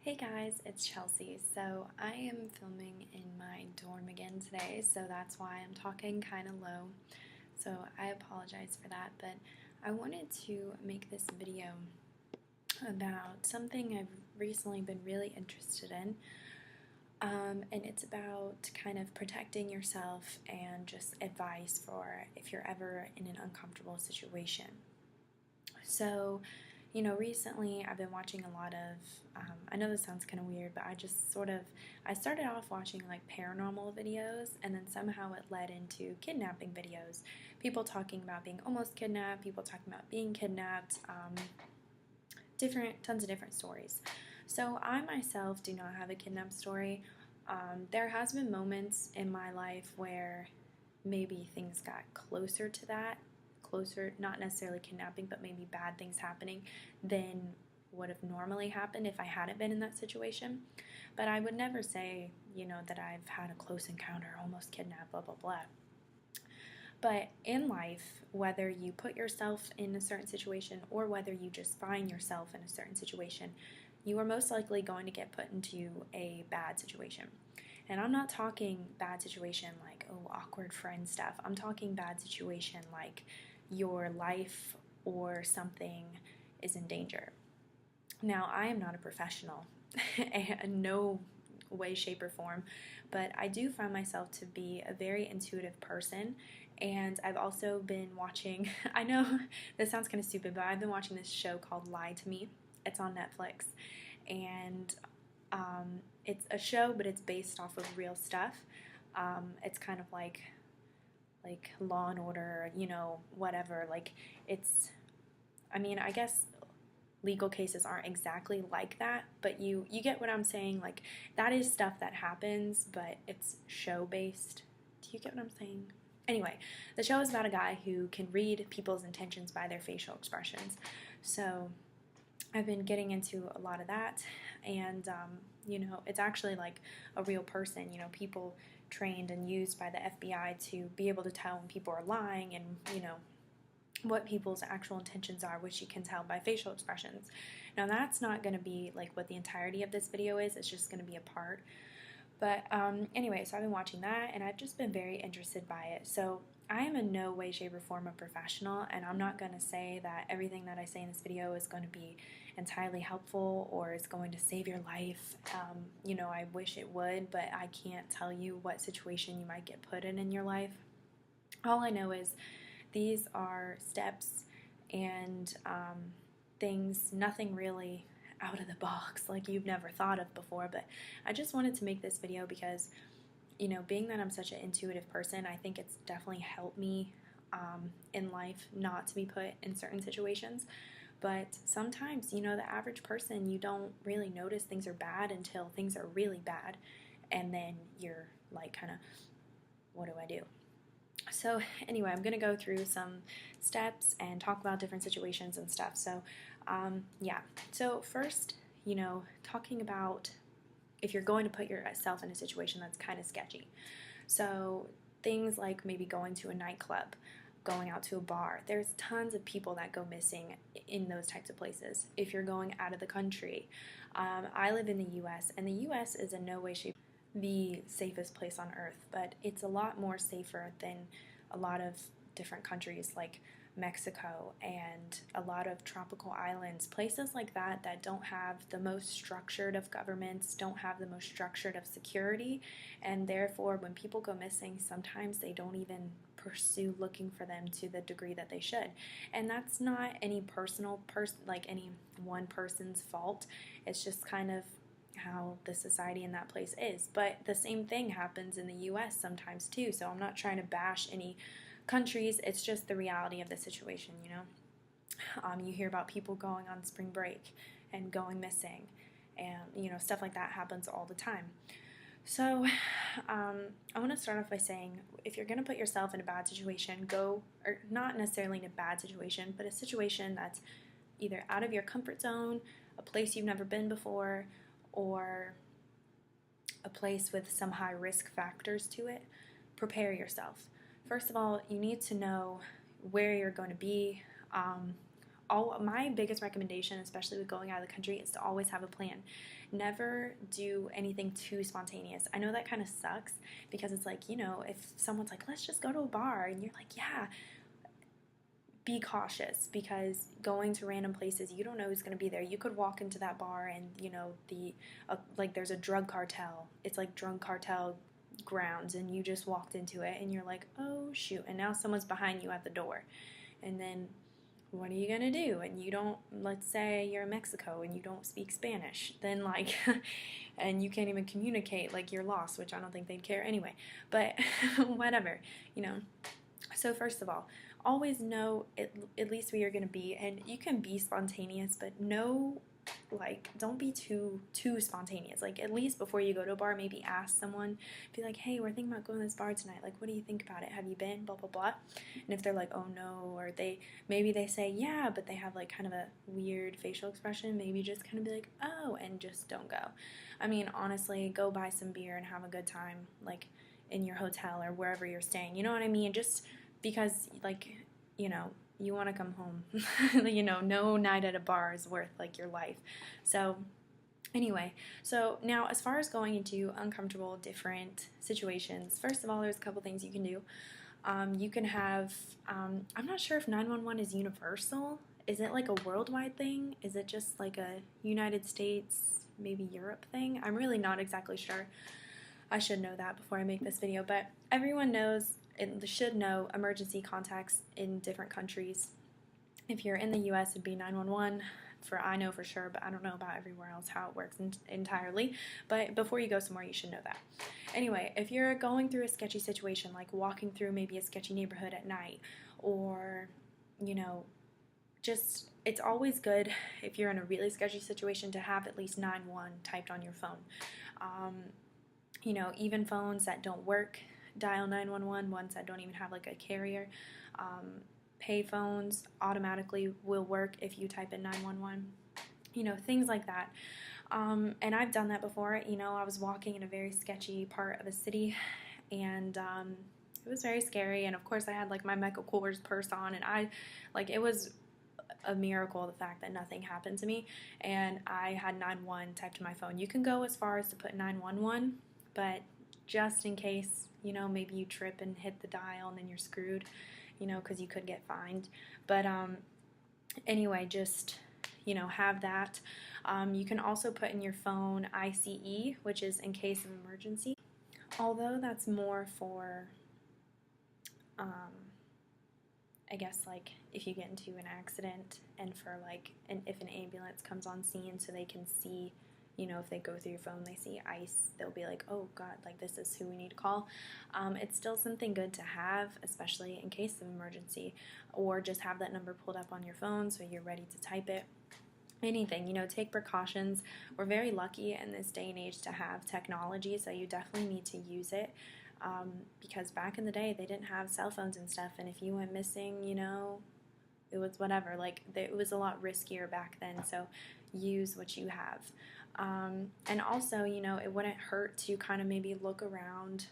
Hey guys, it's Chelsea. So I am filming in my dorm again today, so that's why I'm talking kind of low. So I apologize for that, but I wanted to make this video about something I've recently been really interested in. And it's about kind of protecting yourself and just advice for if you're ever in an uncomfortable situation. So, recently I've been watching a lot of, I know this sounds kind of weird, but I started off watching like paranormal videos, and then somehow it led into kidnapping videos. People talking about being almost kidnapped, people talking about being kidnapped, tons of different stories. So I myself do not have a kidnap story. There has been moments in my life where maybe things got closer to that, not necessarily kidnapping, but maybe bad things happening than would have normally happened if I hadn't been in that situation. But I would never say, that I've had a close encounter, almost kidnapped, blah, blah, blah. But in life, whether you put yourself in a certain situation or whether you just find yourself in a certain situation, you are most likely going to get put into a bad situation. And I'm not talking bad situation like, awkward friend stuff. I'm talking bad situation like your life or something is in danger. Now, I am not a professional in no way, shape, or form, but I do find myself to be a very intuitive person. And I've also been watching, I know this sounds kind of stupid, but I've been watching this show called Lie to Me. It's on Netflix. And it's a show, but it's based off of real stuff. It's kind of like Law and Order, whatever. I guess legal cases aren't exactly like that, but you get what I'm saying. Like, that is stuff that happens, but it's show based. Do you get what I'm saying? Anyway, the show is about a guy who can read people's intentions by their facial expressions. So I've been getting into a lot of that, and it's actually like a real person. People trained and used by the FBI to be able to tell when people are lying, and what people's actual intentions are, which you can tell by facial expressions. Now, that's not going to be like what the entirety of this video is. It's just going to be a part. But anyway, so I've been watching that, and I've just been very interested by it. So I am in no way, shape, or form a professional, and I'm not going to say that everything that I say in this video is going to be entirely helpful or is going to save your life. I wish it would, but I can't tell you what situation you might get put in your life. All I know is these are steps and things, nothing really out of the box like you've never thought of before. But I just wanted to make this video because, being that I'm such an intuitive person, I think it's definitely helped me in life not to be put in certain situations. But sometimes, the average person, you don't really notice things are bad until things are really bad. And then you're like, kind of, what do I do? So anyway, I'm going to go through some steps and talk about different situations and stuff. So yeah. So first, talking about if you're going to put yourself in a situation that's kind of sketchy. So things like maybe going to a nightclub, going out to a bar. There's tons of people that go missing in those types of places. If you're going out of the country, I live in the U.S., and the U.S. is in no way, shape, the safest place on earth, but it's a lot more safer than a lot of different countries like Mexico and a lot of tropical islands, places like that don't have the most structured of governments, don't have the most structured of security, and therefore when people go missing, sometimes they don't even pursue looking for them to the degree that they should. And that's not any any one person's fault. It's just kind of how the society in that place is. But the same thing happens in the US sometimes too, so I'm not trying to bash any countries. It's just the reality of the situation. You hear about people going on spring break and going missing, and stuff like that happens all the time. So I want to start off by saying, if you're going to put yourself in a bad situation, or not necessarily in a bad situation, but a situation that's either out of your comfort zone, a place you've never been before, or a place with some high risk factors to it, prepare yourself. First of all, you need to know where you're going to be, my biggest recommendation, especially with going out of the country, is to always have a plan. Never do anything too spontaneous. I know that kind of sucks because it's like, if someone's like, let's just go to a bar, and you're like, yeah, be cautious, because going to random places, you don't know who's going to be there. You could walk into that bar and, like there's a drug cartel. It's like drug cartel grounds, and you just walked into it and you're like, oh shoot, and now someone's behind you at the door. And then what are you going to do? And you don't, let's say you're in Mexico and you don't speak Spanish, then like, and you can't even communicate, like you're lost, which I don't think they'd care anyway, but whatever, So first of all, always know at least where you're going to be, and you can be spontaneous, but don't be too spontaneous. Like, at least before you go to a bar, maybe ask someone, be like, hey, we're thinking about going to this bar tonight, like, what do you think about it? Have you been? Blah blah blah. And if they're like, oh no, or maybe they say yeah, but they have like kind of a weird facial expression, maybe just kind of be like, oh, and just don't go. I mean, honestly, go buy some beer and have a good time, like in your hotel or wherever you're staying, you know what I mean? Just because, like, you want to come home. No night at a bar is worth like your life. So anyway, so now as far as going into uncomfortable different situations, first of all, there's a couple things you can do. You can have, I'm not sure if 911 is universal. Is it like a worldwide thing? Is it just like a United States, maybe Europe thing? I'm really not exactly sure. I should know that before I make this video, but everyone should know emergency contacts in different countries. If you're in the US, it'd be 911, I know for sure, but I don't know about everywhere else how it works entirely. But before you go somewhere, you should know that. Anyway, if you're going through a sketchy situation, like walking through maybe a sketchy neighborhood at night, or, it's always good if you're in a really sketchy situation to have at least 911 typed on your phone. Even phones that don't work, dial 911, ones that don't even have like a carrier. Pay phones automatically will work if you type in 911, things like that. And I've done that before. I was walking in a very sketchy part of a city, and it was very scary, and of course I had like my Michael Kors purse on, and it was a miracle, the fact that nothing happened to me, and I had 911 typed to my phone. You can go as far as to put 911, but just in case, maybe you trip and hit the dial and then you're screwed, because you could get fined. But anyway, just, have that. You can also put in your phone ICE, which is in case of emergency. Although that's more for, I guess, like, if you get into an accident, and for, like, if an ambulance comes on scene so they can see, if they go through your phone, they see ICE, they'll be like, oh God, like, this is who we need to call. It's still something good to have, especially in case of emergency, or just have that number pulled up on your phone so you're ready to type it. Anything, take precautions. We're very lucky in this day and age to have technology, so you definitely need to use it. Because back in the day, they didn't have cell phones and stuff, and if you went missing, it was whatever. Like, it was a lot riskier back then, so use what you have. And also, it wouldn't hurt to kind of maybe look around,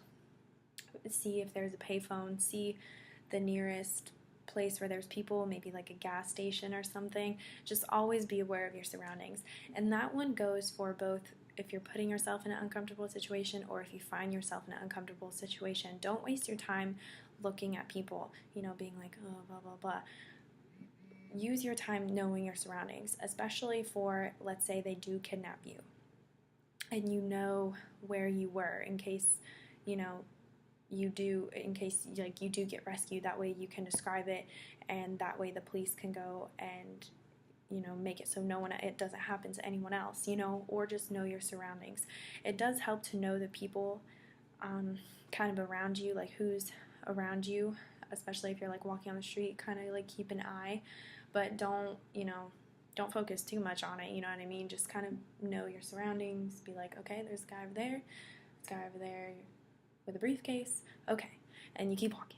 see if there's a payphone, see the nearest place where there's people, maybe like a gas station or something. Just always be aware of your surroundings. And that one goes for both if you're putting yourself in an uncomfortable situation or if you find yourself in an uncomfortable situation. Don't waste your time looking at people, being like, oh, blah, blah, blah. Use your time knowing your surroundings, especially for, let's say they do kidnap you, and you know where you were in case, you do get rescued. That way you can describe it, and that way the police can go and, make it so it doesn't happen to anyone else, or just know your surroundings. It does help to know the people kind of around you, like who's around you, especially if you're like walking on the street, kind of like keep an eye, but don't focus too much on it, you know what I mean? Just kind of know your surroundings, be like, okay, there's a guy over there, with a briefcase, okay, and you keep walking.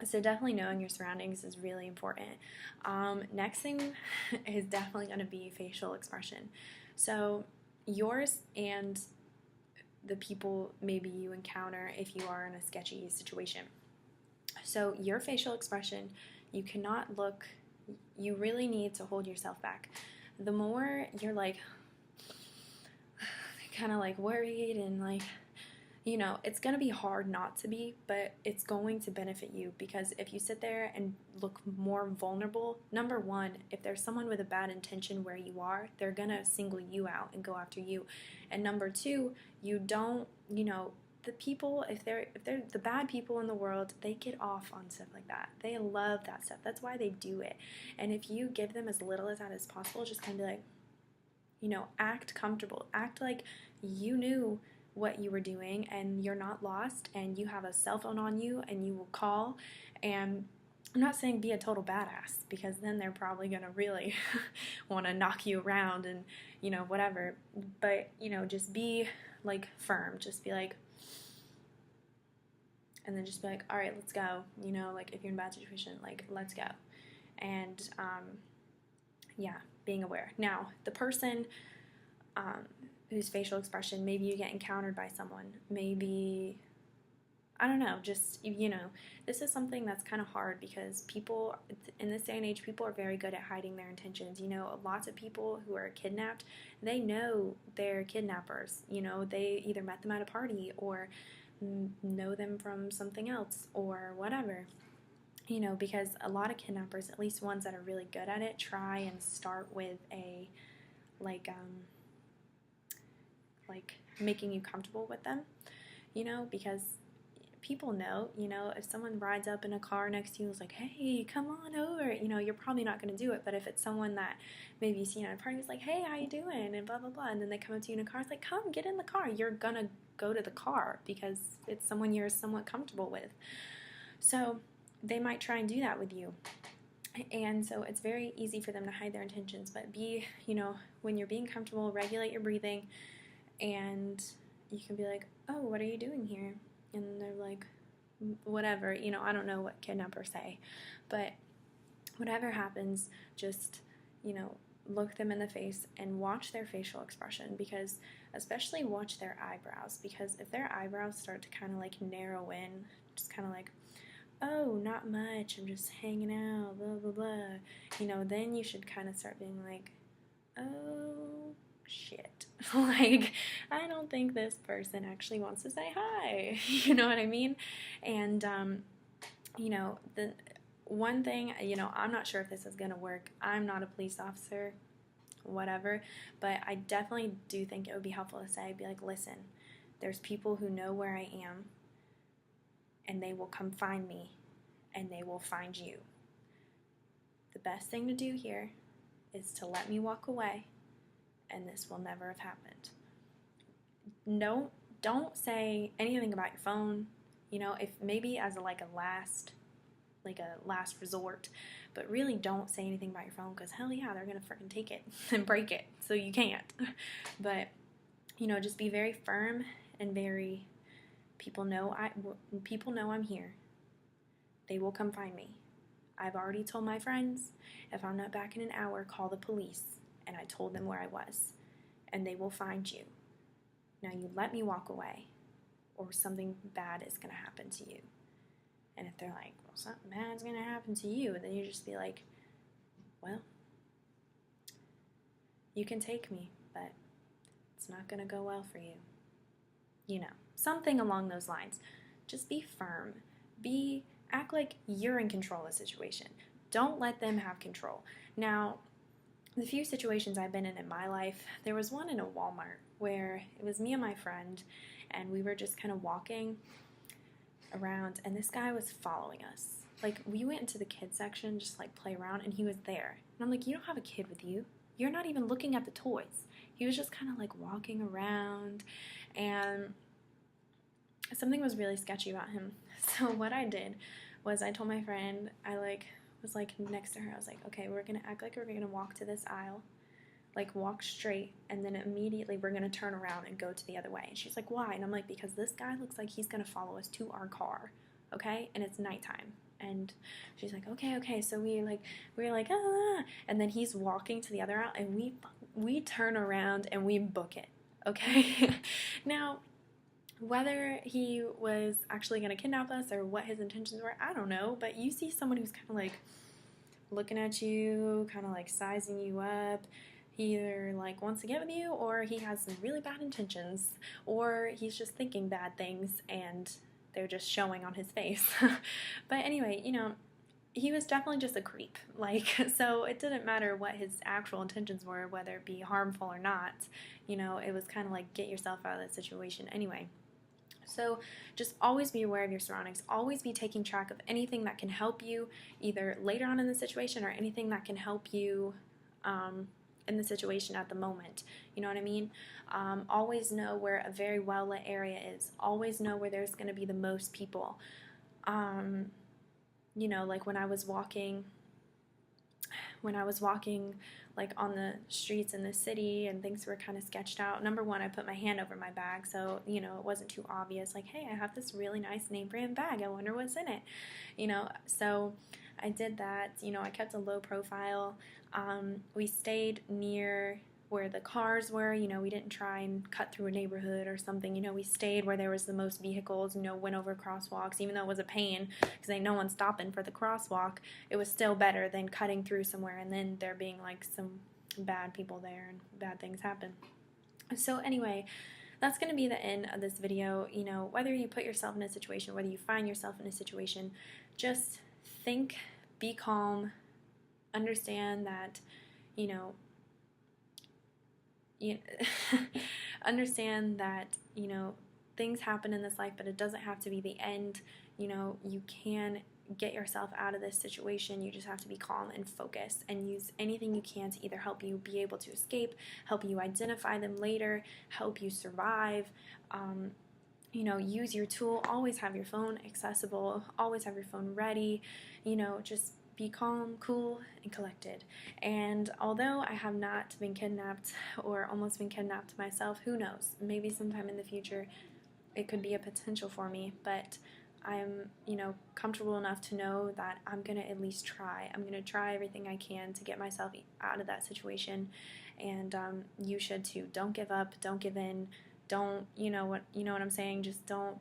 So definitely knowing your surroundings is really important. Next thing is definitely going to be facial expression. So yours and the people maybe you encounter if you are in a sketchy situation. So your facial expression, you cannot look You really need to hold yourself back. The more you're like, kind of like worried and like, you know, it's going to be hard not to be, but it's going to benefit you, because if you sit there and look more vulnerable, number one, if there's someone with a bad intention where you are, they're going to single you out and go after you. And number two, you don't, you know, the people, if they're the bad people in the world, they get off on stuff like that. They love that stuff. That's why they do it. And if you give them as little as that as possible, just kind of be like, you know, act comfortable. Act like you knew what you were doing and you're not lost, and you have a cell phone on you and you will call. And I'm not saying be a total badass, because then they're probably going to really want to knock you around and, you know, whatever. But, you know, just be like firm. Just be like, and then just be like, all right, let's go. You know, like if you're in a bad situation, like let's go. And yeah, being aware. Now, the person whose facial expression, maybe you get encountered by someone, maybe, I don't know, just, you know, this is something that's kind of hard, because people, in this day and age, people are very good at hiding their intentions. You know, lots of people who are kidnapped, they know they're kidnappers. You know, they either met them at a party or know them from something else or whatever. You know, because a lot of kidnappers, at least ones that are really good at it, try and start with a, like making you comfortable with them, you know, because people know, you know, if someone rides up in a car next to you and is like, hey, come on over, you know, you're probably not going to do it. But if it's someone that maybe you see at a party who's like, hey, how you doing, and blah, blah, blah, and then they come up to you in a car, it's like, come, get in the car. You're going to go to the car because it's someone you're somewhat comfortable with. So they might try and do that with you. And so it's very easy for them to hide their intentions. But be, you know, when you're being comfortable, regulate your breathing. And you can be like, oh, what are you doing here? And they're like, whatever, you know, I don't know what kidnappers say. But whatever happens, just, you know, look them in the face and watch their facial expression, because especially watch their eyebrows, because if their eyebrows start to kind of like narrow in, just kind of like, oh, not much, I'm just hanging out, blah, blah, blah, you know, then you should kind of start being like, oh, shit. Like, I don't think this person actually wants to say hi. You know what I mean? And, you know, the one thing, you know, I'm not sure if this is going to work. I'm not a police officer, whatever, but I definitely do think it would be helpful to say, be like, listen, there's people who know where I am, and they will come find me, and they will find you. The best thing to do here is to let me walk away, and this will never have happened. Don't say anything about your phone, you know, if maybe as a last resort, but really don't say anything about your phone, because hell yeah, they're gonna freaking take it and break it, so you can't. But, you know, just be very firm and very, people know I'm here. They will come find me. I've already told my friends, if I'm not back in an hour, call the police. And I told them where I was, and they will find you. Now you let me walk away, or something bad is going to happen to you. And if they're like, well, something bad's going to happen to you, then you just be like, well, you can take me, but it's not going to go well for you. You know, something along those lines. Just be firm. Act like you're in control of the situation. Don't let them have control. Now, the few situations I've been in my life, there was one in a Walmart where it was me and my friend, and we were just kind of walking around, and this guy was following us. Like, we went into the kids section, just like play around, and he was there. And I'm like, you don't have a kid with you. You're not even looking at the toys. He was just kind of like walking around, and something was really sketchy about him. So what I did was I told my friend, was like next to her, I was like, okay, we're gonna act like we're gonna walk to this aisle, like walk straight, and then immediately we're gonna turn around and go to the other way. And she's like, why? And I'm like, because this guy looks like he's gonna follow us to our car, okay? And it's nighttime. And she's like, okay. So we're like, ah, and then he's walking to the other aisle, and we turn around and we book it, okay? Now, whether he was actually going to kidnap us or what his intentions were, I don't know. But you see someone who's kind of like looking at you, kind of like sizing you up. He either like wants to get with you, or he has some really bad intentions, or he's just thinking bad things and they're just showing on his face. But anyway, he was definitely just a creep. Like, so it didn't matter what his actual intentions were, whether it be harmful or not. It was kind of like, get yourself out of that situation anyway. So just always be aware of your surroundings. Always be taking track of anything that can help you either later on in the situation or anything that can help you in the situation at the moment. You know what I mean? Always know where a very well-lit area is. Always know where there's going to be the most people. Like when I was walking like on the streets in the city and things were kind of sketched out. Number one, I put my hand over my bag, so it wasn't too obvious. Like, hey, I have this really nice name brand bag. I wonder what's in it. So I did that. I kept a low profile. We stayed near where the cars were. We didn't try and cut through a neighborhood or something. We stayed where there was the most vehicles, went over crosswalks, even though it was a pain because ain't no one stopping for the crosswalk. It was still better than cutting through somewhere and then there being like some bad people there and bad things happen. So anyway, that's going to be the end of this video. Whether you put yourself in a situation, whether you find yourself in a situation, just think, be calm, understand that, understand that, things happen in this life, but it doesn't have to be the end. You can get yourself out of this situation. You just have to be calm and focused and use anything you can to either help you be able to escape, help you identify them later, help you survive. Use your tool. Always have your phone accessible. Always have your phone ready. Just be calm, cool, and collected. And although I have not been kidnapped or almost been kidnapped myself, who knows? Maybe sometime in the future it could be a potential for me, but I'm, comfortable enough to know that I'm going to at least try. I'm going to try everything I can to get myself out of that situation, and you should too. Don't give up. Don't give in. Don't, you know what I'm saying? Just don't,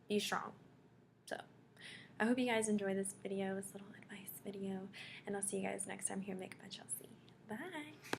be strong. So I hope you guys enjoy this video, this little advice video, and I'll see you guys next time here at Make Up by Chelsea. Bye!